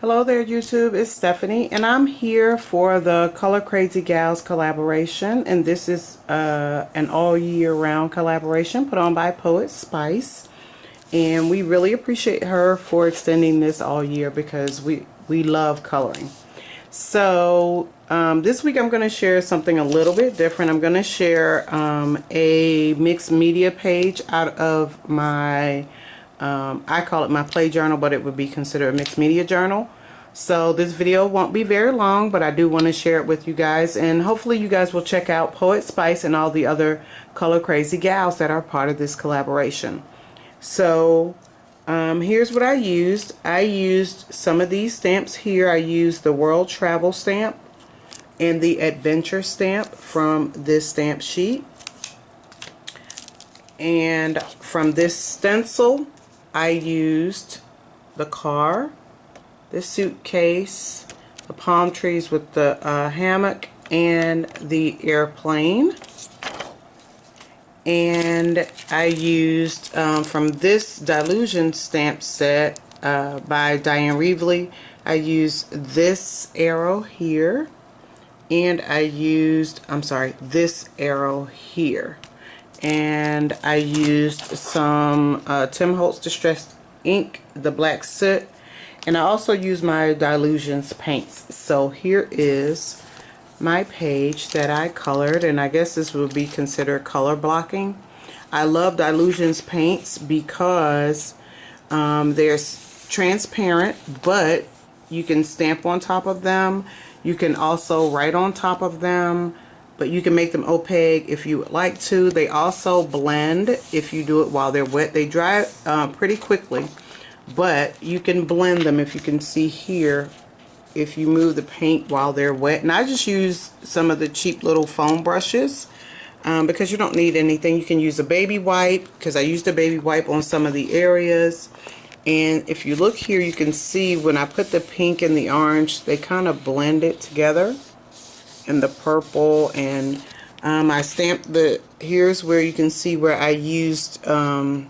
Hello there YouTube, it's Stephanie and I'm here for the Color Crazy Gals collaboration, and this is an all year round collaboration put on by Poetspice, and we really appreciate her for extending this all year because we love coloring. So this week I'm going to share something a little bit different. I'm going to share a mixed media page out of my I call it my play journal, but it would be considered a mixed media journal. So this video won't be very long, but I do want to share it with you guys, and hopefully you guys will check out Poetspice and all the other Color Crazy Gals that are part of this collaboration. So here's what I used. I used some of these stamps here. I used the World Travel stamp and the Adventure stamp from this stamp sheet. And from this stencil, I used the car, the suitcase, the palm trees with the hammock, and the airplane. And I used from this Delusion stamp set by Diane Reevely, I used this arrow here, and I used, this arrow here. And I used some Tim Holtz Distressed ink, the black soot, and I also used my Delusions paints. So here is my page that I colored, and I guess this would be considered color blocking. I love Delusions paints because they're transparent, but you can stamp on top of them. You can also write on top of them, but you can make them opaque if you would like to. They also blend if you do it while they're wet. They dry pretty quickly, but you can blend them, if you can see here, if you move the paint while they're wet. And I just use some of the cheap little foam brushes because you don't need anything. You can use a baby wipe, because I used a baby wipe on some of the areas. And if you look here, you can see when I put the pink and the orange, they kind of blend it together. And the purple, and I stamped here's where you can see where I used some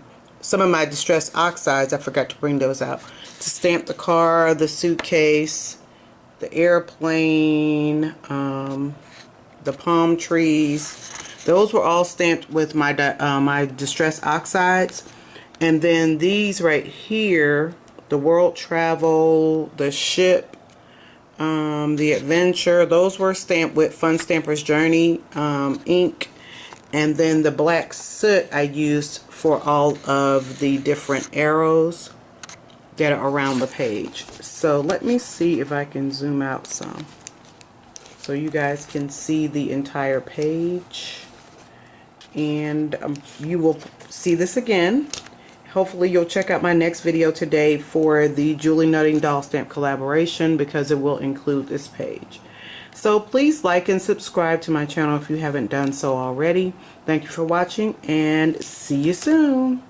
of my Distress Oxides. I forgot to bring those out to stamp the car, the suitcase, the airplane, the palm trees. Those were all stamped with my my Distress Oxides. And then these right here, the World Travel, the ship, the Adventure, those were stamped with Fun Stamper's Journey ink. And then the black soot I used for all of the different arrows that are around the page. So let me see if I can zoom out some so you guys can see the entire page, and you will see this again. Hopefully you'll check out my next video today for the Julie Nutting Doll Stamp collaboration, because it will include this page. So please like and subscribe to my channel if you haven't done so already. Thank you for watching, and see you soon.